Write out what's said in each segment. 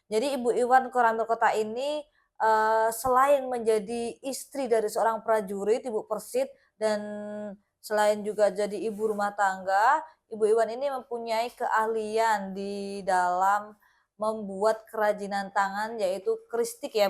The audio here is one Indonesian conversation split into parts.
Jadi Ibu Iwan Koramil Kota ini, selain menjadi istri dari seorang prajurit, Ibu Persit, dan selain juga jadi ibu rumah tangga, Ibu Iwan ini mempunyai keahlian di dalam membuat kerajinan tangan yaitu kristik ya.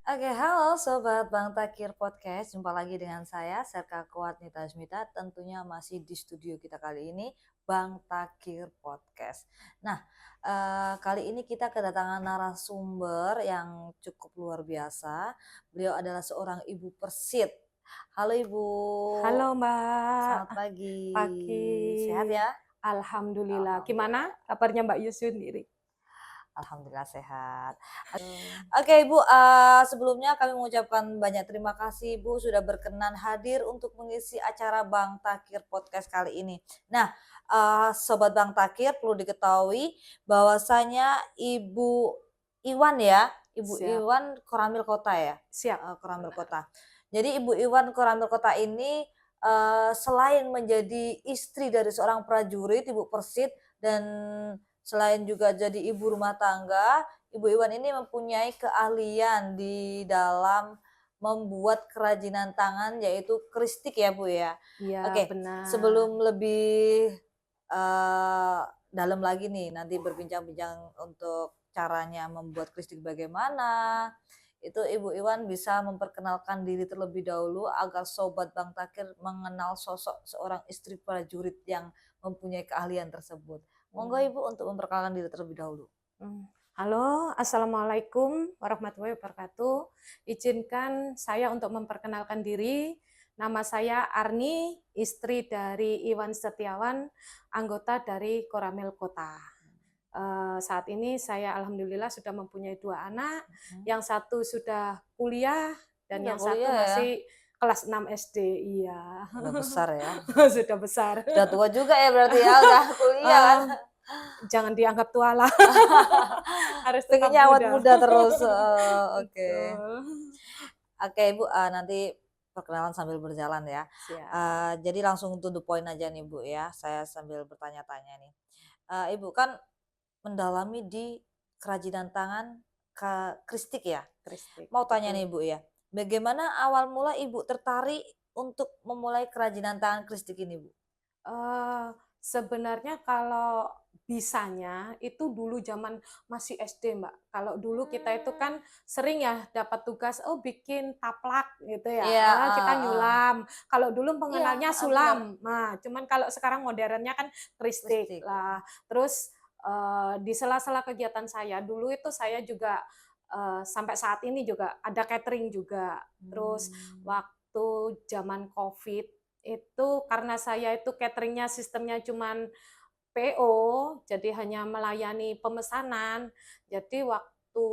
Oke, halo Sobat Bang Takir Podcast. Jumpa lagi dengan saya, Serka Kuat Nita Smita. Tentunya masih di studio kita kali ini, Bang Takir Podcast. Nah, kali ini kita kedatangan narasumber yang cukup luar biasa. Beliau adalah seorang ibu Persit. Halo Ibu. Halo Mbak, Selamat pagi. pagi. Sehat ya? Alhamdulillah. Gimana Alhamdulillah. kabarnya Mbak Yu sendiri? Alhamdulillah sehat. Oh, Oke Ibu, sebelumnya kami mengucapkan banyak terima kasih Ibu sudah berkenan hadir untuk mengisi acara Bang Takir Podcast kali ini. Nah, Sobat Bang Takir perlu diketahui bahwasanya Ibu Iwan ya, Ibu siap, Iwan Koramil Kota ya, siap. Koramil Benar. Kota. Jadi Ibu Iwan Koramil Kota ini selain menjadi istri dari seorang prajurit, Ibu Persit, dan selain juga jadi ibu rumah tangga, Ibu Iwan ini mempunyai keahlian di dalam membuat kerajinan tangan yaitu kristik ya Bu ya. Iya, Oke, benar. sebelum lebih dalam lagi nih nanti berbincang-bincang untuk caranya membuat kristik bagaimana, itu Ibu Iwan bisa memperkenalkan diri terlebih dahulu agar Sobat Bang Takir mengenal sosok seorang istri prajurit yang mempunyai keahlian tersebut. Monggo Hmm, Ibu untuk memperkenalkan diri terlebih dahulu. hmm. Halo, Assalamualaikum warahmatullahi wabarakatuh. Izinkan saya untuk memperkenalkan diri. Nama saya Arni, istri dari Iwan Setiawan, anggota dari Koramil Kota. Saat ini saya alhamdulillah sudah mempunyai 2 anak, yang satu sudah kuliah dan Udah yang satu kuliah ya? masih kelas 6 SD. Iya. Udah besar ya? Sudah besar. Udah tua juga ya berarti ya, udah kuliah kan? Eee, jangan dianggap tua lah, harus tetap Pengennya awet muda. muda terus, oke. Betul. Oke Ibu, nanti perkenalan sambil berjalan ya. Siap. Jadi langsung to the point aja nih Bu ya, saya sambil bertanya-tanya nih. Ibu kan mendalami di kerajinan tangan kristik ya? Kristik, Mau tanya betul. nih Bu ya, bagaimana awal mula Ibu tertarik untuk memulai kerajinan tangan kristik ini Bu? Sebenarnya kalau bisanya itu dulu zaman masih SD, Mbak. Kalau dulu kita itu Mmm. kan sering ya dapat tugas, oh bikin taplak gitu ya, Iya, kita heeh. nyulam. Kalau dulu Iya, pengenalnya heeh, bener, sulam. Nah, cuman kalau sekarang modernnya kan kristik kristik, lah. Terus di sela-sela kegiatan saya dulu itu saya juga sampai saat ini juga ada catering juga. Terus mmm, waktu zaman Covid itu karena saya itu cateringnya sistemnya cuman PO, jadi hanya melayani pemesanan. Jadi waktu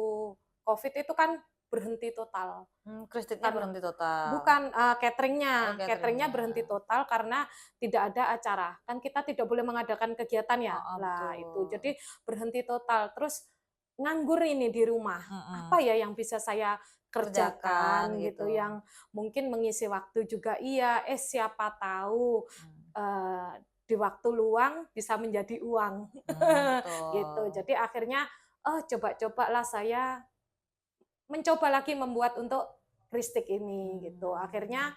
Covid itu kan berhenti total. kristiknya Karena berhenti total. bukan, Oh, cateringnya cateringnya. berhenti total karena tidak ada acara. Kan kita tidak boleh mengadakan kegiatan ya. Heeh, Lah itu, betul. jadi berhenti total. Terus nganggur ini di rumah. Mhm, Apa ya yang bisa saya kerjakan kerjakan gitu. gitu, yang mungkin mengisi waktu juga iya, siapa tahu, Mmm, eee, di waktu luang bisa menjadi uang. Gitu. betul. Jadi akhirnya, oh coba-cobalah saya mencoba lagi membuat untuk kristik ini gitu. Mmm, Akhirnya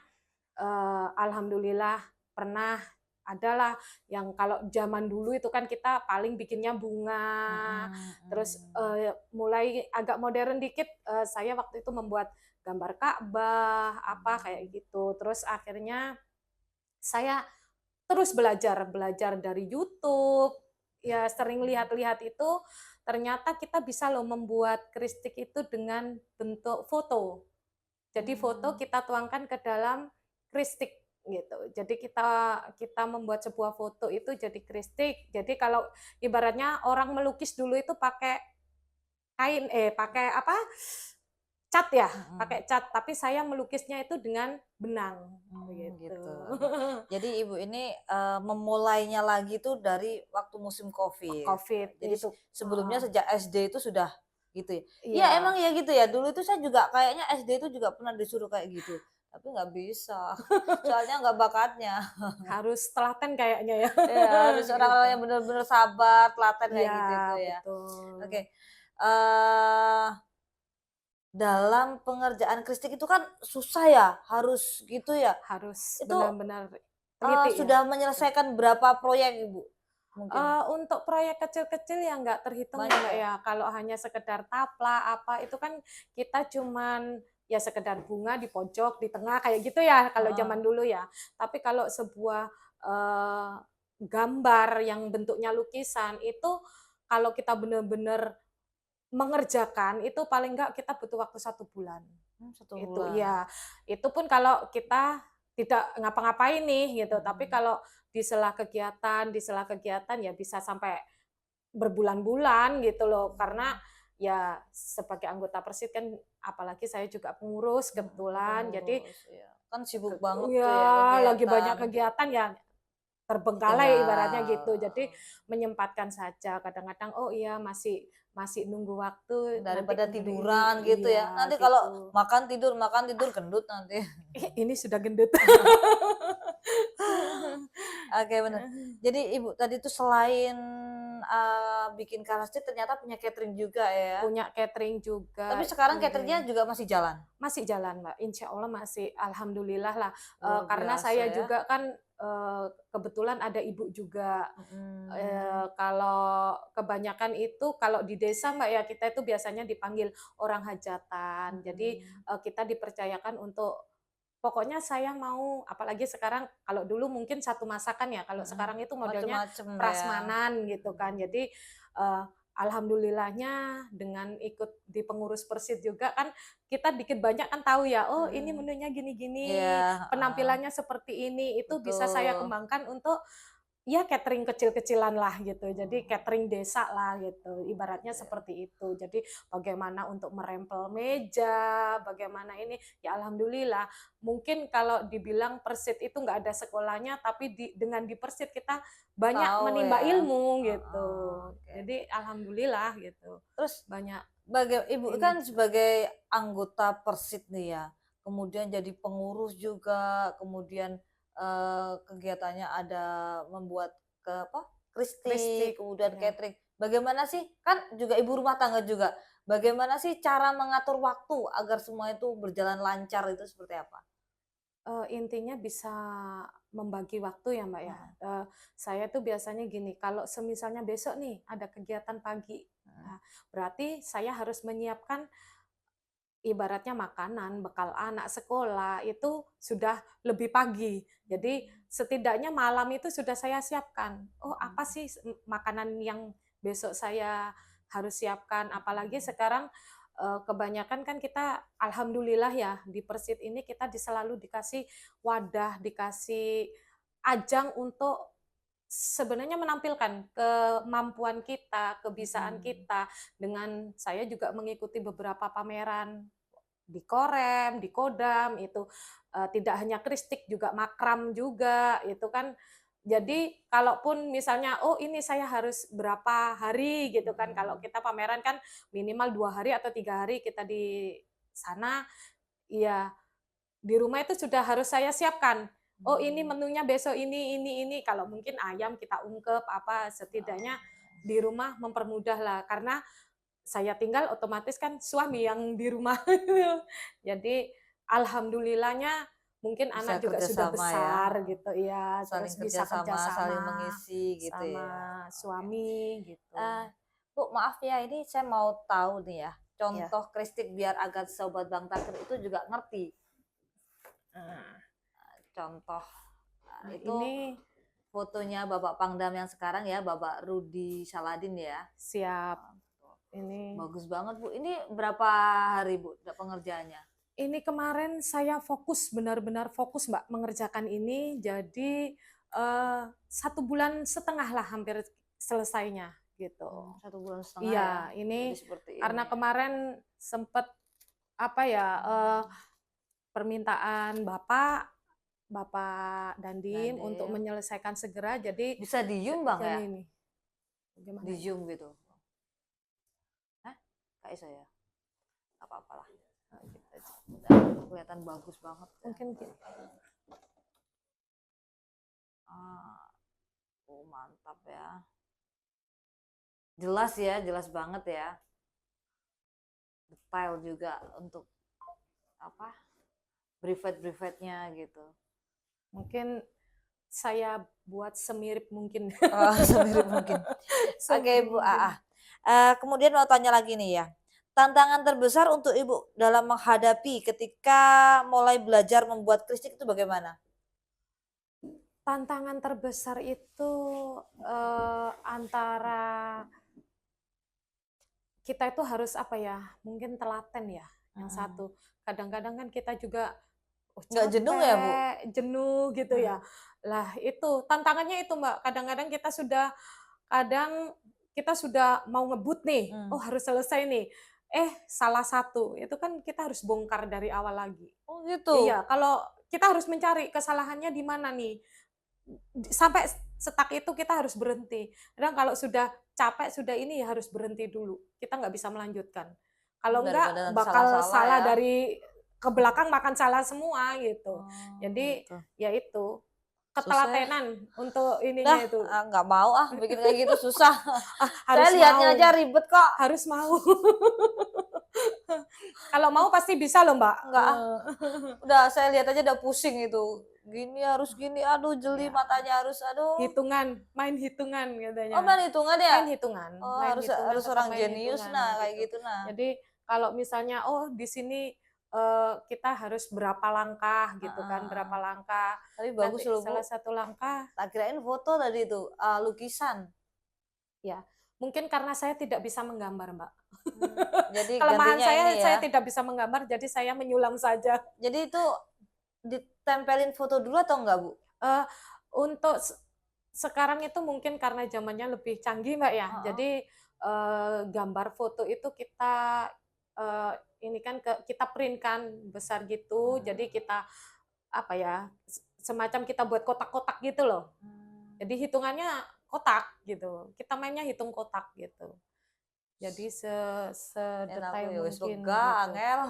alhamdulillah pernah adalah yang kalau zaman dulu itu kan kita paling bikinnya bunga, mhm terus mhm. mulai agak modern dikit, saya waktu itu membuat gambar Ka'bah, apa kayak Mmm, gitu. Terus akhirnya saya terus belajar, belajar dari YouTube, ya sering mhm. lihat-lihat itu, ternyata kita bisa loh membuat kristik itu dengan bentuk foto. Jadi foto Mmm, kita tuangkan ke dalam kristik gitu. Jadi kita kita membuat sebuah foto itu jadi kristik. Jadi kalau ibaratnya orang melukis dulu itu pakai kain pakai apa, cat ya, Mm-mm. pakai cat. Tapi saya melukisnya itu dengan benang, Gitu. gitu. Jadi ibu ini memulainya lagi tuh dari waktu musim COVID. COVID Jadi itu, sebelumnya sejak SD itu sudah gitu ya. Iya iya. emang ya gitu ya. Dulu itu saya juga kayaknya SD itu juga pernah disuruh kayak gitu. Tapi nggak bisa. Soalnya nggak bakatnya. Harus telaten kayaknya ya. Ya harus Gitu. orang-orang yang benar-benar sabar, telaten kayak Iya, gitu itu ya. Oke. betul. eh Dalam pengerjaan kristik itu kan susah ya, harus gitu ya. Harus Itu benar-benar teliti ya. sudah menyelesaikan berapa proyek Ibu? Mungkin Untuk proyek kecil-kecil yang nggak terhitung ya banyak Mbak ya? ya, kalau hanya sekedar tapla apa itu kan kita cuman ya sekedar bunga di pojok, di tengah kayak gitu ya kalau Heeh. zaman dulu ya. Tapi kalau sebuah gambar yang bentuknya lukisan itu kalau kita benar-benar mengerjakan itu paling nggak kita butuh waktu 1 bulan. 1 Itu bulan. iya, itu pun kalau kita tidak ngapa-ngapain nih gitu, tapi Mhm. kalau di sela kegiatan ya bisa sampai berbulan-bulan gitu loh. Karena Mmm, ya sebagai anggota Persid kan apalagi saya juga pengurus kebetulan, jadi pengurus, iya. Kan sibuk banget tuh ya ya lagi banyak kegiatan. kegiatan ya terbengkalai ibaratnya Ketinggal, gitu. Jadi menyempatkan saja kadang-kadang, oh iya masih masih nunggu waktu nanti daripada kemudian ini tiduran gitu ya. iya Nanti kalau gitu. makan tidur gendut nanti. Ini sudah gendut. Oke bener. Jadi Ibu tadi tuh selain, bikin karakter ternyata punya catering juga ya? Punya catering juga, Tapi sekarang cateringnya kemudian juga masih jalan? masih jalan, Mbak, insya Allah masih alhamdulillah lah, Luar karena biasa saya ya. juga kan, kebetulan ada ibu juga, Mhm. kalau kebanyakan itu kalau di desa, Mbak, ya kita itu biasanya dipanggil orang hajatan. Jadi, Mhm. kita dipercayakan untuk pokoknya saya mau apalagi sekarang kalau dulu mungkin satu masakan ya, kalau Mhm. sekarang itu modelnya Macem-macem ya. prasmanan gitu kan. Mhm. Jadi, alhamdulillahnya dengan ikut di pengurus Persid juga kan kita dikit banyak kan tahu ya, oh ini Mhm. menunya Iya, gini-gini, heeh. penampilannya seperti ini, itu bisa saya Betul. kembangkan untuk ya catering kecil-kecilan lah gitu. Jadi Mhm. catering desa lah gitu, ibaratnya Oke. seperti itu. Jadi bagaimana untuk merempel meja, bagaimana ini, ya alhamdulillah. Mungkin kalau dibilang Persid itu nggak ada sekolahnya, tapi dengan di Persid kita banyak Tahu menimba ya. ilmu gitu. Heeh, oke. Jadi alhamdulillah gitu, Terus banyak Ibu ini kan juga. sebagai anggota Persid nih ya, kemudian jadi pengurus juga, kemudian, kegiatannya ada membuat kristik, Kristik, kemudian ya. catering. Bagaimana sih kan juga ibu rumah tangga juga, bagaimana sih cara mengatur waktu agar semua itu berjalan lancar itu seperti apa? Intinya bisa membagi waktu ya, Mbak, ya. Mhm, Saya tuh biasanya gini, kalau semisalnya besok nih ada kegiatan pagi, mhm, nah berarti saya harus menyiapkan ibaratnya makanan, bekal anak sekolah itu sudah lebih pagi. Jadi setidaknya malam itu sudah saya siapkan. Oh, mhm, apa sih makanan yang besok saya harus siapkan? Apalagi mhm, sekarang kebanyakan kan kita alhamdulillah ya di Persit ini kita selalu dikasih wadah, dikasih ajang untuk sebenarnya menampilkan kemampuan kita, kebisaan mhm, kita dengan saya juga mengikuti beberapa pameran di Korem, di Kodam itu, tidak hanya kristik juga makram juga, itu kan jadi kalaupun misalnya, oh ini saya harus berapa hari gitu kan, kalau mhm, kita pameran kan minimal 2 hari atau 3 hari kita di sana, iya di rumah itu sudah harus saya siapkan. Oh ini mmm, menunya besok ini, kalau mungkin ayam kita ungkep apa, setidaknya oh, di rumah mempermudah lah, karena saya tinggal otomatis kan suami yang di rumah. Jadi alhamdulillahnya mungkin bisa anak juga sudah kerjasama ya, besar heeh, gitu ya, saling terus bisa kerjasama, saling kerjasama mengisi gitu sama ya, oke. suami gitu. Eee, Bu, maaf ya, ini saya mau tahu nih ya, Ya. contoh kristik biar agar sobat Bang Takir itu juga ngerti. Nah, Contoh, nah itu ini fotonya Bapak Pangdam yang sekarang ya, Bapak Rudi Saladin ya. siap. Oh, tuh. Ini Bagus banget, Bu. Ini berapa hari, Bu, pengerjaannya? ini kemarin saya fokus, benar-benar fokus Mbak mengerjakan ini, jadi 1,5 bulan lah hampir selesainya gitu. 1,5 bulan ya? Iya, Jadi ini seperti ini karena ya? kemarin sempet apa ya, permintaan Bapak Dandim untuk Dandim. menyelesaikan segera, jadi Bisa di zoom bang ya? ini nih, gimana Di ya? zoom gitu. Hah? Gak bisa ya? Gak apa-apa lah. Nah, gitu aja. Udah kelihatan bagus banget. Ya. Mungkin gitu. Oh mantap ya. Jelas ya, jelas banget ya. Detail juga untuk apa? Privat-privatnya gitu. Mungkin saya buat semirip mungkin. Oh, semirip mungkin. Oke Bu Aa. Kemudian mau tanya lagi nih ya. Tantangan terbesar untuk Ibu dalam menghadapi ketika mulai belajar membuat kristik itu bagaimana? Tantangan terbesar itu antara kita itu harus apa ya, mungkin telaten ya, yang satu. Kadang-kadang kan kita juga Nggak jenuh ya Bu? capek, jenuh gitu ya. Lah itu tantangannya itu Mbak, kadang-kadang kita sudah mau ngebut nih, oh harus selesai nih. Salah satu, itu kan kita harus bongkar dari awal lagi. Oh gitu. Iya, kalau kita harus mencari kesalahannya di mana nih. Sampai stuck itu kita harus berhenti. Kadang kalau sudah capek, sudah ini ya harus berhenti dulu. Kita nggak bisa melanjutkan. Kalau Daripada enggak nanti bakal salah-salah salah ya. dari ke belakang makan salah semua gitu. Oh, Jadi gitu. ya itu Susah ya. ketelatenan untuk Dah, ininya itu. nggak mau bikin kayak gitu susah. Saya Harus lihatnya mau, aja ribet kok. harus mau. Kalau mau pasti bisa loh Mbak. Enggak udah saya lihat aja udah pusing itu. Gini harus gini, aduh jeli Ya, matanya harus, aduh. main hitungan Oh katanya. main hitungan ya? Oh Main harus hitungan harus tetap orang main jenius hitungan nah kayak gitu. gitu nah. Jadi kalau misalnya di sini kita harus berapa langkah gitu kan, berapa langkah. Tapi bagus Nanti loh Bu. salah satu langkah Tak kirain foto tadi itu, lukisan. ya, mungkin karena saya tidak bisa menggambar, Mbak. Jadi Kelemahan gantinya ini saya ya. tidak bisa menggambar, jadi saya menyulam saja. Jadi itu ditempelin foto dulu atau enggak Bu? Untuk sekarang itu mungkin karena zamannya lebih canggih, Mbak ya. Jadi gambar foto itu kita ini kan kita print kan besar gitu. Jadi kita apa ya, semacam kita buat kotak-kotak gitu loh. Jadi hitungannya kotak gitu. Kita mainnya hitung kotak gitu. Jadi sedetail Enak wis mungkin lega gitu. angel.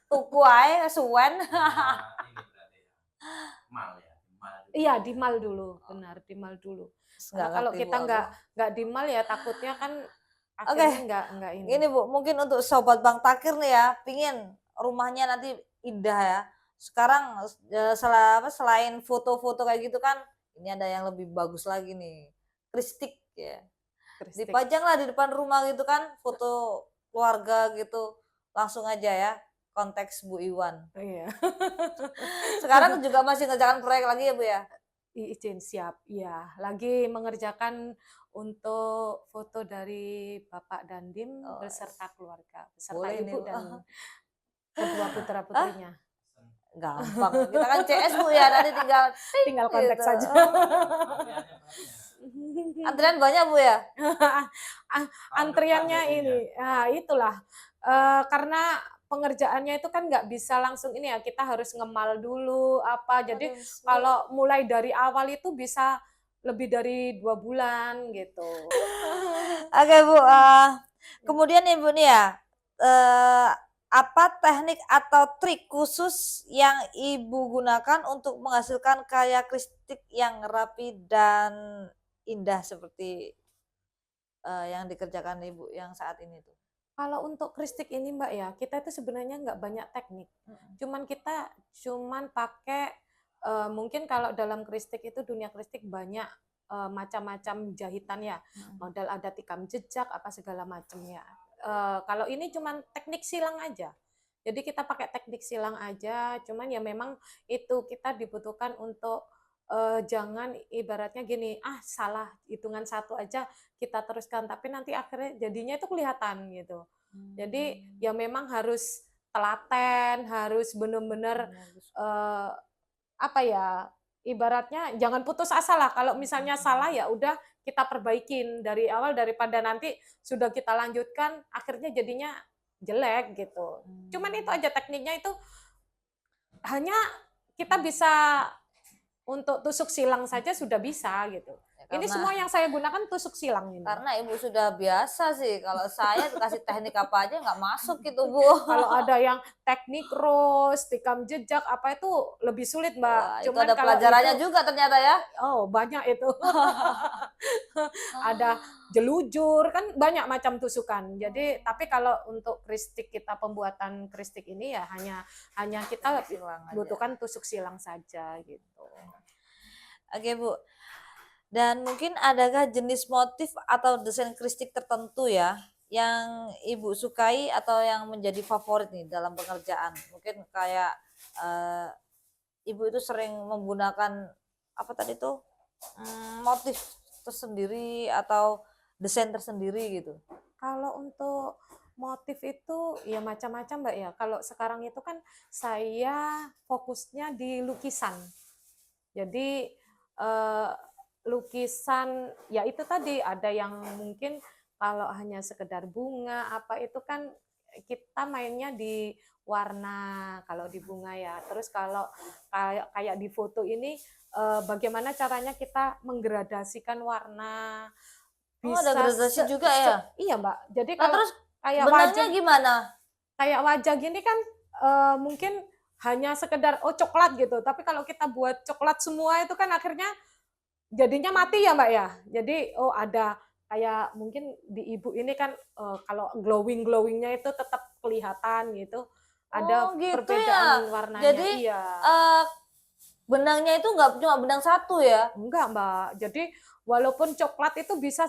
Tuku ae suwen. Iya, di mal dulu, benar, di mal dulu. Karena kalau kita nggak di mal ya takutnya kan akhirnya nggak ini. Ini Bu, mungkin untuk sobat Bang Takir nih ya, pingin rumahnya nanti indah ya. Sekarang selain foto-foto kayak gitu kan, ini ada yang lebih bagus lagi nih, kristik ya. Kristik. Dipajang lah di depan rumah gitu kan, foto keluarga gitu, langsung aja ya, konteks Bu Iwan. Iya. Sekarang juga masih ngerjakan proyek lagi ya Bu ya? Izin siap, iya. Lagi mengerjakan untuk foto dari Bapak Dandim beserta keluarga, beserta Boleh ibu nih, dan kedua putra putrinya. gampang. Kita kan CS Bu ya, nanti tinggal kontak gitu. saja. Antrian banyak Bu ya? Antriannya ini, itulah karena pengerjaannya itu kan nggak bisa langsung ini ya, kita harus ngemal dulu apa. Jadi kalau mulai dari awal itu bisa lebih dari 2 bulan gitu. Oke Bu, kemudian Ibu nih ya, apa teknik atau trik khusus yang Ibu gunakan untuk menghasilkan karya kristik yang rapi dan indah seperti yang dikerjakan Ibu yang saat ini tuh? Kalau untuk kristik ini Mbak ya, kita itu sebenarnya nggak banyak teknik. Kita pakai mungkin kalau dalam kristik itu dunia kristik banyak macam-macam jahitan ya. Modal ada tikam jejak apa segala macamnya. Kalau ini cuman teknik silang aja. Jadi kita pakai teknik silang aja, cuman ya memang itu kita dibutuhkan untuk jangan ibaratnya gini, salah hitungan satu aja kita teruskan, tapi nanti akhirnya jadinya itu kelihatan gitu. Jadi ya memang harus telaten, harus benar-benar apa ya, ibaratnya jangan putus asa lah. Kalau misalnya salah ya udah kita perbaikin dari awal daripada nanti sudah kita lanjutkan akhirnya jadinya jelek gitu. Cuman itu aja tekniknya itu hanya kita bisa untuk tusuk silang saja sudah bisa gitu. Ya, Ini semua karena yang saya gunakan tusuk silang ini. karena ibu sudah biasa sih. Kalau saya dikasih teknik apa aja nggak masuk gitu bu. Kalau ada yang teknik rose, tikam jejak apa itu lebih sulit Wah, Mbak. itu Cuman ada kalau itu pelajarannya juga ternyata ya. banyak itu. Ada jelujur kan banyak macam tusukan. Jadi tapi kalau untuk kristik kita pembuatan kristik ini ya hanya kita Silang aja. butuhkan tusuk silang saja gitu. Oke bu. Dan mungkin adakah jenis motif atau desain kristik tertentu ya yang ibu sukai atau yang menjadi favorit nih dalam pekerjaan? Mungkin kayak eh, ibu itu sering menggunakan apa tadi tuh motif tersendiri atau desain tersendiri gitu. Kalau untuk motif itu ya macam-macam Mbak ya. Kalau sekarang itu kan saya fokusnya di lukisan. Jadi lukisan ya itu tadi ada yang mungkin kalau hanya sekedar bunga apa itu kan kita mainnya di warna kalau di bunga ya. Terus kalau kayak di foto ini bagaimana caranya kita menggradasikan warna Oh, ada bisa gradasi juga ya? iya Mbak. Jadi Nah, kalau terus kayak benangnya wajah gimana? gini kan mungkin hanya sekedar coklat gitu. Tapi kalau kita buat coklat semua itu kan akhirnya jadinya mati ya Mbak ya. Jadi ada kayak mungkin di ibu ini kan kalau glowingnya itu tetap kelihatan gitu. Ada Oh, gitu ya. perbedaan warnanya. Jadi Iya. eh, benangnya itu nggak cuma benang satu ya? Enggak, Mbak. Jadi walaupun coklat itu bisa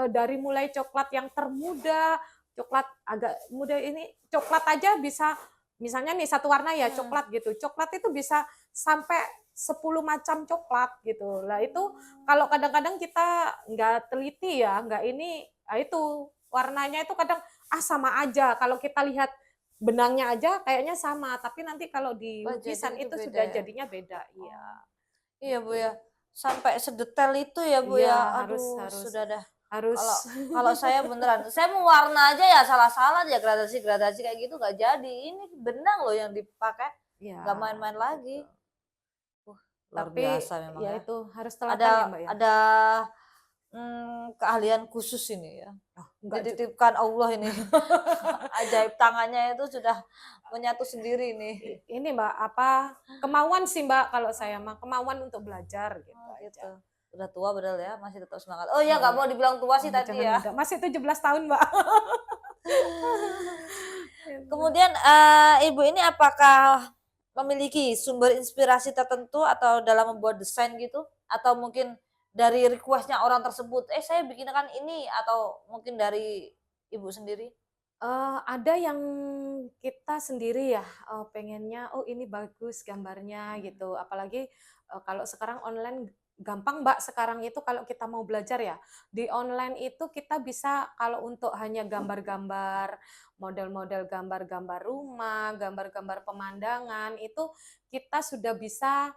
dari mulai coklat yang termuda, coklat agak muda ini, coklat aja bisa misalnya nih satu warna ya coklat gitu. Coklat itu bisa sampai 10 macam coklat gitu. Lah itu kalau kadang-kadang kita nggak teliti ya, nggak ini, nah itu warnanya itu kadang sama aja. Kalau kita lihat benangnya aja kayaknya sama, tapi nanti kalau di Oh, jadi lukisan itu itu beda sudah ya? jadinya beda. Iya. Iya bu ya. Gitu. Sampai sedetail itu ya bu Iya, ya. harus Aduh, harus sudah dah. harus Kalau kalau saya beneran, saya mau warna aja ya salah-salah ya gradasi-gradasi kayak gitu nggak jadi. Ini benang loh yang dipakai, ya nggak main-main lagi. gitu. Luar Tapi biasa memang ya ya. itu harus Ada telaten ya, Mbak ya. ada keahlian khusus ini ya. Oh, enggak Dititipkan Allah ini. Ajaib tangannya itu sudah menyatu sendiri nih. ini Mbak apa kemauan sih Mbak kalau saya mah kemauan untuk belajar gitu Oh, aja. gitu. Udah tua padahal ya, masih tetap semangat. Oh iya, nggak mau dibilang tua sih tadi Jangan ya. muda. Masih 17 tahun, Mbak. Kemudian ibu ini apakah memiliki sumber inspirasi tertentu atau dalam membuat desain gitu? Atau mungkin dari requestnya orang tersebut, saya bikinkan ini atau mungkin dari ibu sendiri? Ada yang kita sendiri ya, pengennya, "Oh ini bagus gambarnya," gitu. Apalagi, kalau sekarang online gampang Mbak, sekarang itu kalau kita mau belajar ya, di online itu kita bisa kalau untuk hanya gambar-gambar, model-model gambar-gambar rumah, gambar-gambar pemandangan, itu kita sudah bisa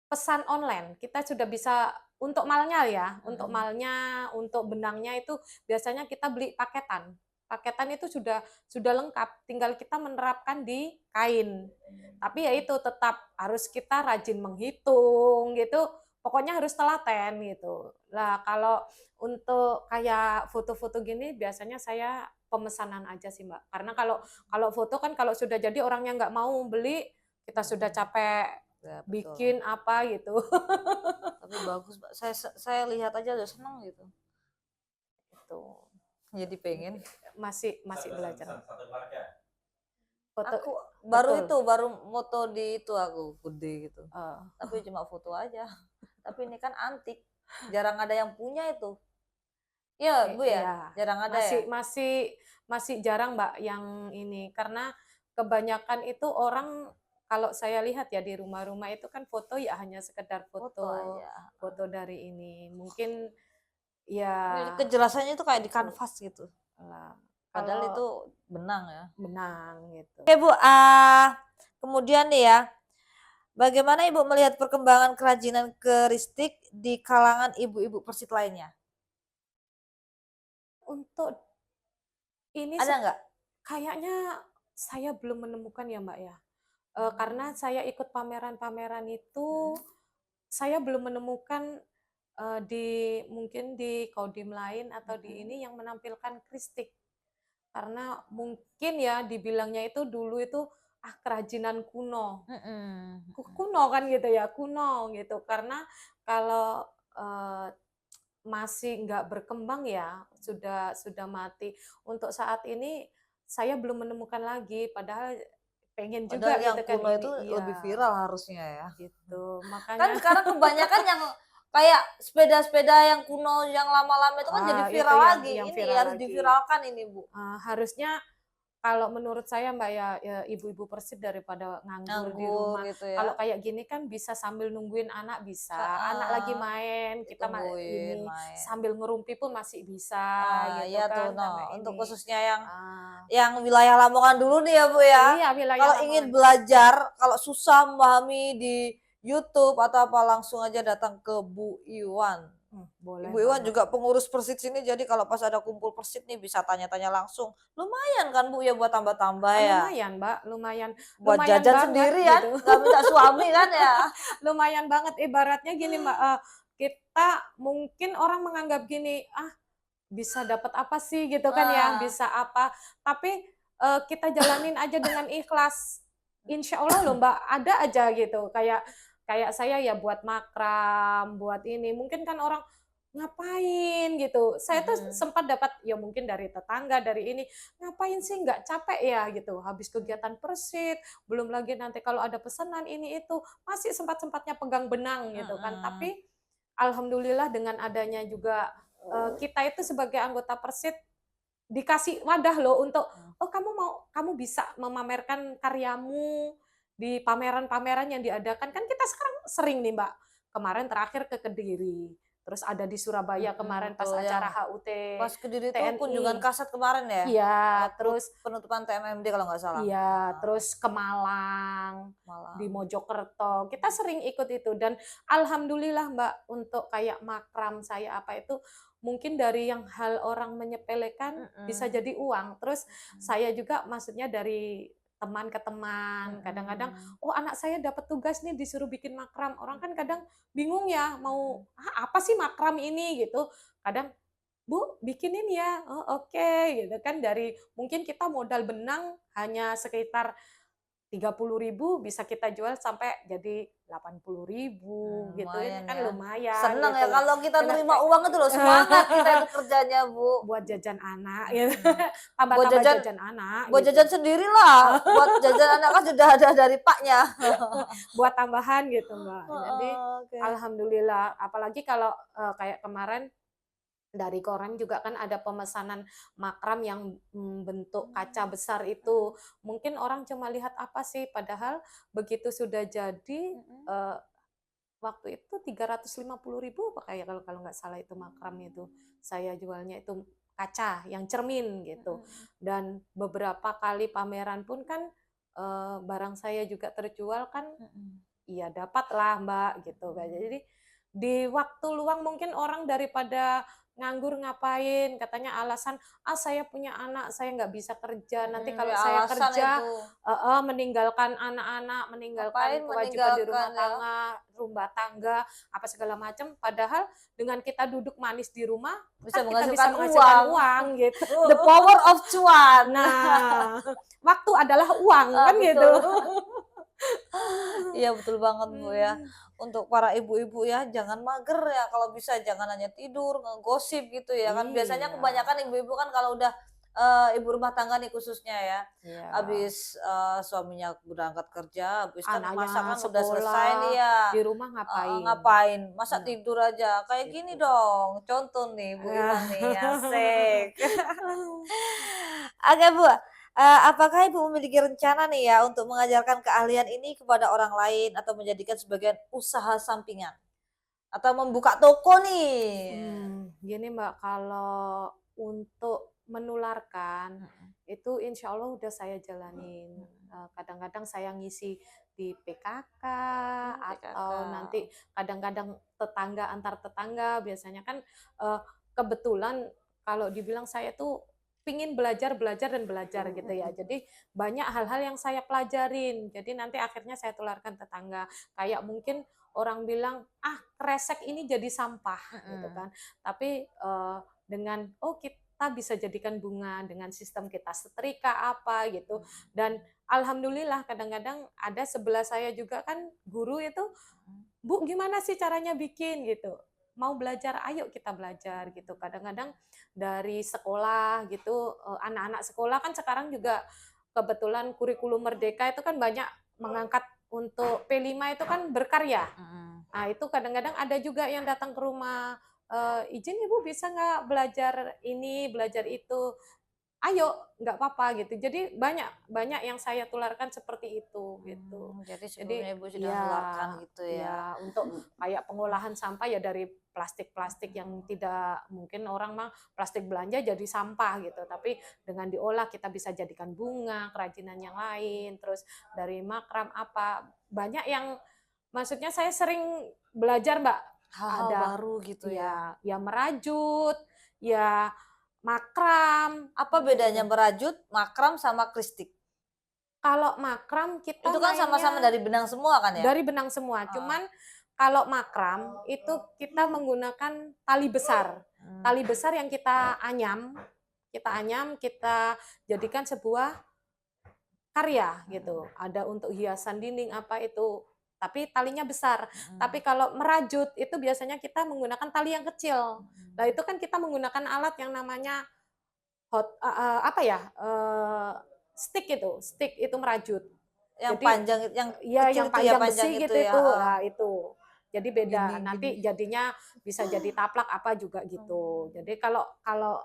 pesan online. Kita sudah bisa untuk malnya ya, untuk malnya, untuk benangnya itu biasanya kita beli paketan. Paketan itu sudah lengkap, tinggal kita menerapkan di kain. Tapi ya itu tetap harus kita rajin menghitung gitu, pokoknya harus telaten gitu. Nah, kalau untuk kayak foto-foto gini biasanya saya pemesanan aja sih, Mbak. Karena kalau kalau foto kan kalau sudah jadi orangnya nggak mau beli, kita sudah capek Ya, betul. bikin apa gitu. Tapi bagus, Mbak. Saya lihat aja udah senang gitu. Itu Jadi pengen. masih belajar. Foto Aku baru betul. itu, baru moto di itu aku gede gitu. Oh. Tapi cuma foto aja. Tapi ini kan antik. Jarang ada yang punya itu. Iya, Bu ya? Iya, Jarang ada masih ya? masih masih jarang Mbak yang ini karena kebanyakan itu orang kalau saya lihat ya di rumah-rumah itu kan foto ya hanya sekedar Foto foto aja. foto dari ini. Mungkin ya Ini kejelasannya itu kayak di kanvas gitu. lah, Padahal kalau itu benang ya. benang gitu. Oke, Bu. Kemudian nih ya, bagaimana Ibu melihat perkembangan kerajinan keristik di kalangan ibu-ibu persit lainnya? Untuk ini Ada nggak? Kayaknya saya belum menemukan ya Mbak ya. Karena saya ikut pameran-pameran itu, Mhm. saya belum menemukan, mungkin di Kodim lain atau di Mhm. ini yang menampilkan kristik. Karena mungkin ya dibilangnya itu dulu itu, kerajinan kuno. Mhm. Mhm. Kuno kan gitu ya, kuno gitu. Karena kalau, eee, masih nggak berkembang ya, sudah mati. Untuk saat ini saya belum menemukan lagi, padahal pengen Padahal juga yang gitu kan kuno itu ini lebih iya, viral harusnya ya. gitu. Kan Makanya sekarang kebanyakan yang kayak sepeda-sepeda yang kuno, yang lama-lama itu kan jadi itu viral yang lagi. Ini viral harus lagi. diviralkan ini, Bu. Harusnya kalau menurut saya Mbak ya ibu-ibu Persib daripada nganggur di Nganggur rumah, gitu ya. kalau kayak gini kan bisa sambil nungguin anak bisa, anak lagi Heeh, main, kita ditungguin ini main. sambil ngerumpi pun masih bisa gitu Iya tuh, kan, no, sama untuk ini. khususnya Ah, yang wilayah Lamongan dulu nih ya, Bu, ya. iya wilayah Kalau ingin Lamongan. belajar, kalau susah memahami di YouTube atau apa, langsung aja datang ke Bu Iwan. Boleh Ibu Iwan banget. juga pengurus Persit sini, jadi kalau pas ada kumpul Persit nih bisa tanya-tanya langsung. Lumayan kan, Bu, ya buat tambah-tambah ya? Lumayan Mbak, lumayan Buat lumayan jajan banget sendiri kan, gitu. nggak minta suami kan ya? Lumayan banget ibaratnya gini Mbak, kita mungkin orang menganggap gini, bisa dapat apa sih gitu kan ya, Nah, bisa apa, tapi, kita jalanin aja dengan ikhlas. Insya Allah loh Mbak, ada aja gitu, kayak kayak saya ya buat makram, buat ini, mungkin kan orang, "Ngapain?" gitu. Saya tuh mhm, sempat dapat, ya mungkin dari tetangga, dari ini, "Ngapain sih, nggak capek ya?" gitu, habis mmm, kegiatan persit, belum lagi nanti kalau ada pesanan ini itu, masih sempat-sempatnya pegang benang gitu kan. mhm, Tapi alhamdulillah dengan adanya juga, kita itu sebagai anggota Persit dikasih wadah loh untuk, mmm, "Oh kamu bisa memamerkan karyamu di pameran-pameran yang diadakan." Kan kita sekarang sering nih Mbak, kemarin terakhir ke Kediri, terus ada di Surabaya kemarin pas betul yang acara HUT pas Kediri itu kunjungan TNI. kasat kemarin ya? Iya, terus Penutupan TMMD kalau nggak salah? iya, Heeh, terus ke Malang, di Malang, Mojokerto, kita sering ikut itu dan alhamdulillah Mbak, untuk kayak makram saya apa itu, mungkin dari yang hal orang menyepelekan bisa mhm, jadi uang. Terus mhm, saya juga maksudnya dari teman ke teman, kadang-kadang, mhm, "Oh anak saya dapat tugas nih disuruh bikin makram." Orang kan kadang bingung ya mau, mhm, apa sih makram ini?" Gitu. Kadang, "Bu, bikinin ya." "Oh, oke." Gitu kan dari mungkin kita modal benang hanya sekitar 30.000 bisa kita jual sampai jadi 80.000 gitu, ini lumayan kan ya. lumayan Seneng gitu ya loh. kalau kita Dengan nerima uang itu loh, semangat kita itu kerjanya, Bu. buat jajan anak gitu, Mhm, buat tambah-tambah jajan jajan anak buat gitu. jajan sendirilah, buat jajan anak kan sudah ada dari paknya. Buat tambahan gitu, Mbak. Jadi Heeh, oke. alhamdulillah, apalagi kalau, kayak kemarin dari koran juga kan ada pemesanan makram yang, bentuk kaca Mmm, besar mhm, itu. Mungkin orang cuma lihat apa sih, padahal begitu sudah jadi, mhm, eee, waktu itu 350.000 apa kayak kalau kalau nggak salah itu makram itu. mmm, Saya jualnya itu kaca yang cermin gitu. mhm, Dan beberapa kali pameran pun kan, barang saya juga terjual kan, mhm, iya dapatlah Mbak, gitu kan. mhm. Jadi, di waktu luang mungkin orang daripada nganggur ngapain, katanya alasan, saya punya anak, saya nggak bisa kerja, nanti kalau Ya saya alasan kerja" itu. meninggalkan anak-anak, meninggalkan Ngapain kewajiban di meninggalkan rumah ya, tangga, apa segala macam, padahal dengan kita duduk manis di rumah, bisa kan kita bisa menghasilkan menghasilkan uang. uang, gitu. The power of cuan. Nah, waktu adalah uang, kan gitu. Betul. Iya betul banget, Bu, ya. Mmm. Untuk para ibu-ibu ya, jangan mager ya, kalau bisa jangan hanya tidur, ngegosip gitu ya kan. Biasanya Iya, kebanyakan ibu-ibu kan kalau udah, ibu rumah tangga nih khususnya ya, iya. habis, suaminya berangkat kerja, habis kan Anaknya masakan udah selesai sekolah, nih ya, di rumah heeh, ngapain? ngapain, masa Nah, tidur aja, kayak gini itu. dong, contoh nih Bu Iwan nih, asik. Oke Bu, apakah Ibu memiliki rencana nih ya untuk mengajarkan keahlian ini kepada orang lain atau menjadikan sebagai usaha sampingan? Atau membuka toko nih? Gini Mbak, kalau untuk menularkan, Mhm, itu insya Allah udah saya jalanin. mhm. Kadang-kadang saya ngisi di PKK, PKK. atau nanti kadang-kadang tetangga antar tetangga, biasanya kan, kebetulan kalau dibilang saya tuh pingin belajar dan belajar gitu ya. Jadi banyak hal-hal yang saya pelajarin. Jadi nanti akhirnya saya tularkan tetangga. Kayak mungkin orang bilang, ah kresek ini jadi sampah gitu kan. Tapi dengan kita bisa jadikan bunga dengan sistem kita setrika apa gitu. Dan alhamdulillah kadang-kadang ada sebelah saya juga kan guru itu, Bu gimana sih caranya bikin gitu. Mau belajar, ayo kita belajar gitu. Kadang-kadang dari sekolah gitu, anak-anak sekolah kan sekarang juga kebetulan kurikulum merdeka itu kan banyak mengangkat untuk P5 itu kan berkarya. Nah itu kadang-kadang ada juga yang datang ke rumah, izin ibu bisa nggak belajar ini, belajar itu. Ayo, nggak apa-apa gitu. Jadi banyak yang saya tularkan seperti itu gitu. Jadi Jadi sebelumnya Ibu sudah ya, menularkan gitu ya. untuk kayak pengolahan sampah ya dari plastik-plastik yang tidak mungkin orang mah plastik belanja jadi sampah gitu. Tapi dengan diolah kita bisa jadikan bunga, kerajinan yang lain, terus dari makram apa. Banyak yang maksudnya saya sering belajar, Mbak. Hal-hal Ada baru gitu ya. ya merajut, ya makram. Apa bedanya merajut, makram sama kristik? Kalau makram kita Itu kan sama-sama mainnya dari benang semua kan ya? dari benang semua. Cuman kalau makram itu kita menggunakan tali besar. Tali besar yang kita anyam, kita jadikan sebuah karya gitu. Ada untuk hiasan dinding apa itu, tapi talinya besar. Tapi kalau merajut itu biasanya kita menggunakan tali yang kecil. Nah, itu kan kita menggunakan alat yang namanya stick itu merajut. Yang Jadi panjang, yang ya kecil yang itu ya, panjang panjang besi itu gitu ya. itu. Nah, itu. Jadi beda. Gini, Nanti gini. jadinya bisa jadi taplak apa juga gitu. Jadi kalau kalau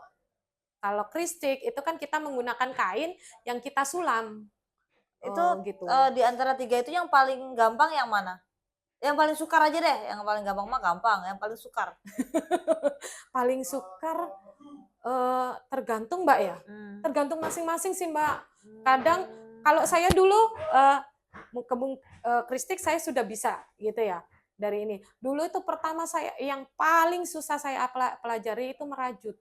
kalau kristik itu kan kita menggunakan kain yang kita sulam. Itu Gitu. di antara tiga itu yang paling gampang yang mana? Yang paling sukar aja deh. Yang paling gampang mah gampang. Yang paling sukar. Paling sukar tergantung Mbak ya. Tergantung masing-masing sih Mbak. Kadang kalau saya dulu kristik saya sudah bisa gitu ya dari ini. Dulu itu pertama saya yang paling susah saya pelajari itu merajut.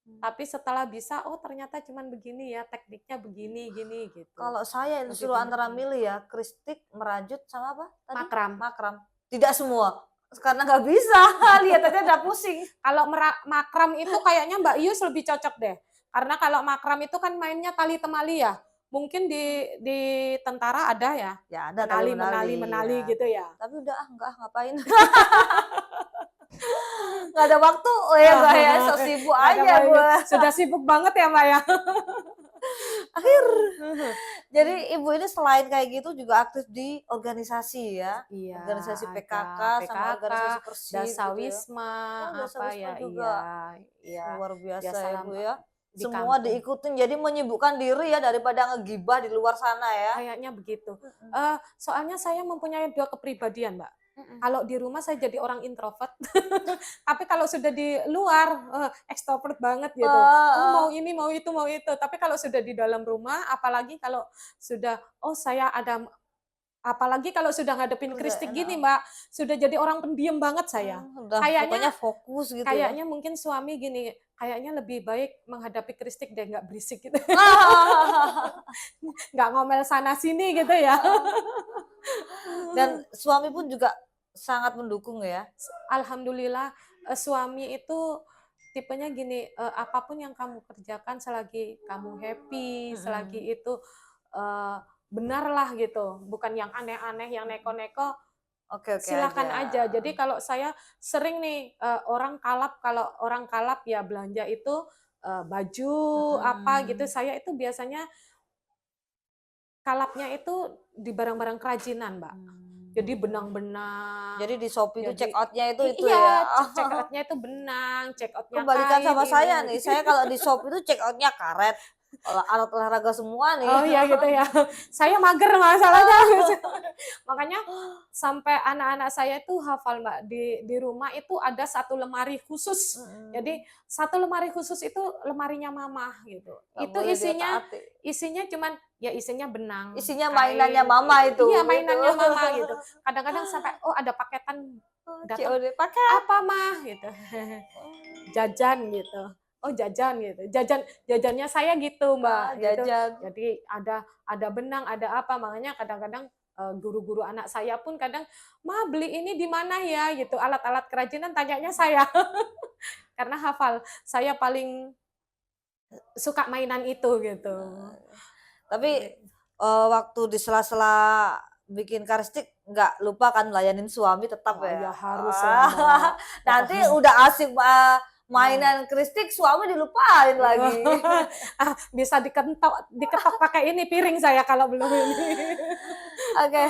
Tapi setelah bisa, oh ternyata cuman begini ya, tekniknya begini, gini gitu. Kalau saya disuruh antara milih ya, kristik, merajut, sama apa tadi? Makram. Makram. Tidak semua. Karena nggak bisa. Lihat aja udah pusing. Kalau makram itu kayaknya Mbak Yus lebih cocok deh. Karena kalau makram itu kan mainnya tali temali ya. Mungkin di tentara ada ya. Ya ada menali ya. gitu ya. Tapi udah enggak ngapain. Nggak ada waktu ya Mbak ya, so sibuk aja gue. Sudah sibuk banget ya Mbak ya. Jadi Ibu ini selain kayak gitu juga aktif di organisasi ya? Iya, organisasi PKK, sama PKK, organisasi Persi Dasawisma, gitu ya? apa ya, juga. iya. Luar biasa Biasa ya Bu ya. di Semua kampung. diikutin, jadi menyibukkan diri ya daripada ngegibah di luar sana ya. Kayaknya begitu. Soalnya saya mempunyai 2 kepribadian, Mbak. Kalau di rumah saya jadi orang introvert, tapi kalau sudah di luar ekstrovert banget gitu. Mau ini, mau itu, mau itu. Tapi kalau sudah di dalam rumah, apalagi kalau sudah, apalagi kalau sudah ngadepin kristik gini, Mbak, sudah jadi orang pendiam banget saya. Udah pokoknya fokus gitu ya. Kayaknya mungkin suami gini, kayaknya lebih baik menghadapi kristik deh, nggak berisik gitu. Nggak ngomel sana sini gitu ya. Dan suami pun juga sangat mendukung ya. Alhamdulillah suami itu tipenya gini, apapun yang kamu kerjakan selagi kamu happy, selagi itu benar lah gitu, bukan yang aneh-aneh, yang neko-neko. Oke silakan aja. aja. Jadi kalau saya sering nih kalau orang kalap ya belanja itu baju apa gitu, saya itu biasanya kalapnya itu di barang-barang kerajinan, Mbak. Jadi benang-benang. Jadi di Shopee itu check out-nya itu iya, ya. check out-nya itu benang, check out-nya Kebalikan kain. sama saya nih. Saya kalau di Shopee itu check out-nya karet. Alat olahraga semua nih. Oh iya gitu ya. Saya mager masalahnya. Makanya sampai anak-anak saya itu hafal Mbak, di rumah itu ada satu lemari khusus. Jadi satu lemari khusus itu lemarinya mama gitu. Itu isinya cuman ya isinya benang. Isinya kain. mainannya mama itu. Iya, mainannya mama gitu. Kadang-kadang sampai ada paketan datang. Pakai apa mah gitu. Jajan gitu. oh jajan gitu. Jajannya saya gitu, Mbak, gitu. Jajan. Jadi ada benang, ada apa, makanya kadang-kadang guru-guru anak saya pun kadang, "Ma, beli ini di mana ya?" gitu. Alat-alat kerajinan tanyanya saya. Karena hafal. Saya paling suka mainan itu gitu. Tapi waktu di sela-sela bikin karistik nggak lupa kan melayanin suami tetap Oh ya ya? harus lah, Mbak. Nanti Pokoknya udah asik mainan kristik suami dilupain lagi. bisa diketok pakai ini piring saya kalau belum ini. Oke,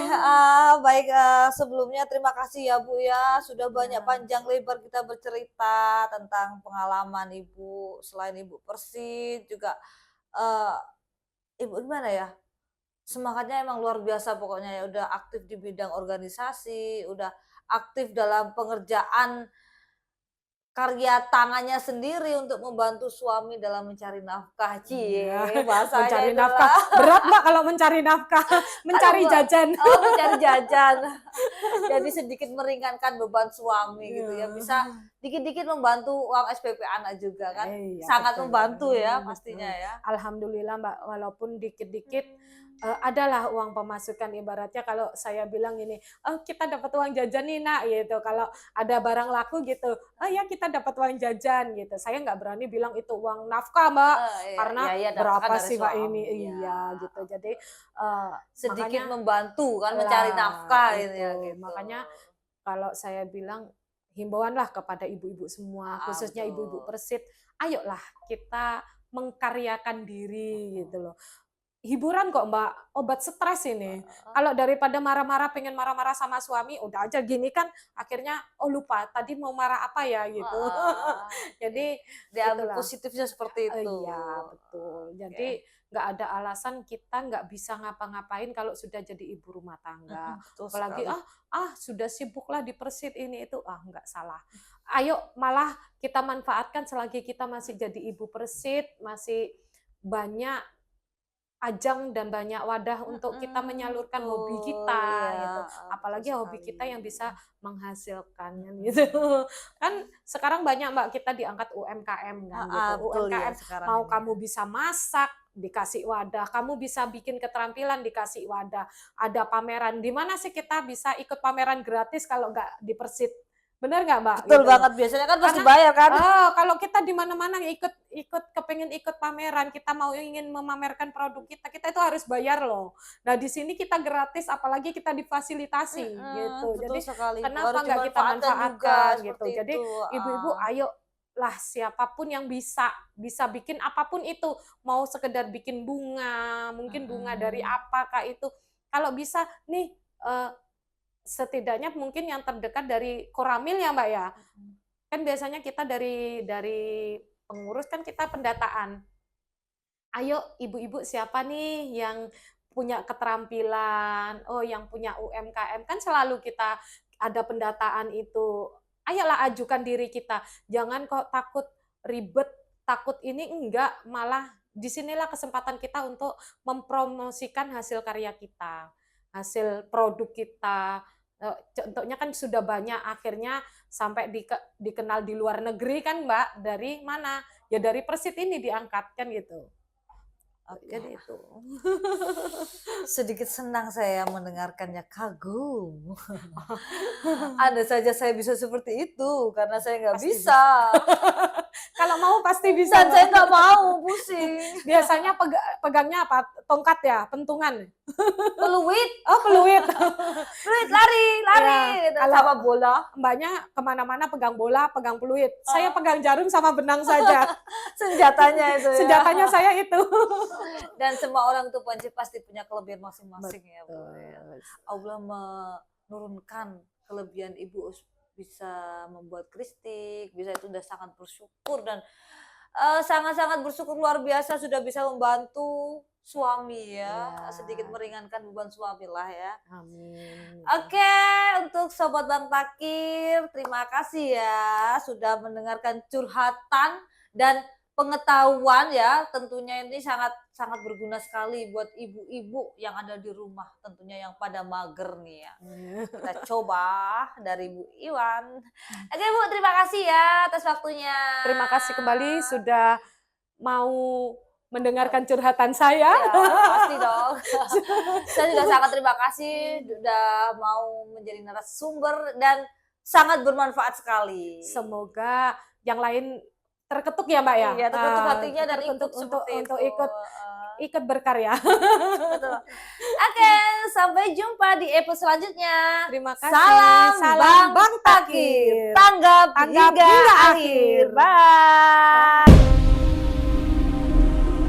baik, sebelumnya terima kasih ya Bu ya, sudah banyak Ya. panjang lebar kita bercerita tentang pengalaman Ibu, selain Ibu Persit juga, eee, Ibu gimana ya, semangatnya emang luar biasa pokoknya ya, udah aktif di bidang organisasi, udah aktif dalam pengerjaan karya tangannya sendiri untuk membantu suami dalam mencari nafkah. Iya, Cie, bahasanya mencari nafkah. itulah. Berat, Mbak, kalau mencari nafkah, Aduh, mencari Mbak, jajan. oh mencari jajan. Jadi sedikit meringankan beban suami gitu ya, bisa Iya. dikit-dikit membantu uang SPP anak juga kan, Iya, sangat betul, membantu ya pastinya betul. ya. Alhamdulillah, Mbak, walaupun dikit-dikit Mmm. adalah uang pemasukan, ibaratnya kalau saya bilang ini, "Oh, kita dapat uang jajan nih, Nak," gitu. Kalau ada barang laku gitu, "Oh ya, kita dapat uang jajan," gitu. Saya nggak berani bilang itu uang nafkah, Mbak, Iya karena iya iya, nafkah kan berapa dari sih, Mbak, ini? suami ya. Iya, gitu. Jadi, Sedikit makanya membantu kan mencari lah nafkah gitu ya itu, gitu. makanya kalau saya bilang himbauanlah kepada ibu-ibu semua, khususnya ibu-ibu Betul. Persit, ayolah kita mengkaryakan diri gitu loh. Hiburan kok, Mbak, obat stres ini. Heeh. Kalau daripada marah-marah, pengen marah-marah sama suami, udah aja gini kan akhirnya, oh lupa tadi mau marah apa ya gitu. Heeh. Jadi Diambil itulah. positifnya seperti itu. Iya, betul. Oke. Jadi nggak ada alasan kita nggak bisa ngapa-ngapain kalau sudah jadi ibu rumah tangga. Betul Apalagi, sekali. sudah sibuklah di Persit ini itu, nggak salah. Ayo malah kita manfaatkan selagi kita masih jadi ibu Persit, masih banyak ajang dan banyak wadah untuk kita menyalurkan hobi Betul, kita iya, gitu. betul Apalagi hobi sekali. kita yang bisa menghasilkan kan gitu. Kan sekarang banyak Mbak kita diangkat UMKM kan gitu. Betul ya UMKM sekarang mau ini ya. kamu bisa masak dikasih wadah, kamu bisa bikin keterampilan dikasih wadah, ada pameran. Di mana sih kita bisa ikut pameran gratis kalau nggak di Persit? Bener nggak Mbak? Betul Gitu loh. banget, biasanya kan pasti Karena bayar kan? kalau kita di mana-mana ikut ikut kepengen ikut pameran, kita mau ingin memamerkan produk kita, kita itu harus bayar loh. Nah, di sini kita gratis, apalagi kita difasilitasi gitu. Betul Jadi sekali Bu, kenapa harus nggak kita dimanfaatkan juga manfaatkan gitu. seperti Jadi itu, ibu-ibu ayolah siapapun yang bisa bikin apapun itu, mau sekedar bikin bunga, mungkin bunga dari mhm. apakah itu. Kalau bisa nih setidaknya mungkin yang terdekat dari Koramil ya, Mbak, ya. Kan biasanya kita dari pengurus kan kita pendataan. Ayo ibu-ibu siapa nih yang punya keterampilan, oh yang punya UMKM, kan selalu kita ada pendataan itu. Ayolah ajukan diri kita, jangan kok takut ribet, takut ini enggak, malah disinilah kesempatan kita untuk mempromosikan hasil karya kita, hasil produk kita. Contohnya kan sudah banyak akhirnya sampai dikenal di luar negeri kan Mbak, dari mana? Ya dari Persit ini diangkat kan gitu. Oke. Jadi itu. Sedikit senang saya mendengarkannya, kagum. Andai saja saya bisa seperti itu, karena saya nggak Pasti bisa. bisa. Kalau mau pasti bisa, Dan Mbak. saya nggak mau, pusing. Biasanya pegangnya apa? Tongkat ya, pentungan? Peluit, Oh, peluit. peluit, lari, lari, Iya, gitu, kalau sama bola. Mbaknya kemana-mana pegang bola, pegang peluit. Saya Ah, pegang jarum sama benang saja. senjatanya itu ya. Senjatanya saya itu. Dan semua orang tuh pasti punya kelebihan masing-masing ya Bu ya. Betul. Allah menurunkan kelebihan ibu bisa membuat kristik, bisa itu udah sangat bersyukur dan sangat-sangat bersyukur luar biasa sudah bisa membantu suami ya, sedikit Iya, meringankan beban suami lah ya. amin. Oke, untuk Sobat Bang Takir, terima kasih ya sudah mendengarkan curhatan dan pengetahuan ya, tentunya ini sangat sangat berguna sekali buat ibu-ibu yang ada di rumah, tentunya yang pada mager nih ya. Kita coba dari Bu Iwan. Oke Bu, terima kasih ya atas waktunya. Terima kasih kembali sudah mau mendengarkan curhatan saya. Ya, pasti dong. Saya juga sangat terima kasih sudah mau menjadi narasumber dan sangat bermanfaat sekali. Semoga yang lain terketuk ya Mbak ya. Iya, tertutup hatinya dan ikut Terketuk seperti untuk itu. ikut berkarya. Betul. Oke, sampai jumpa di episode selanjutnya. Terima kasih. Salam Bang Bang Takir. Takir. Tanggap Tanggap hingga hingga akhir. akhir. Bye.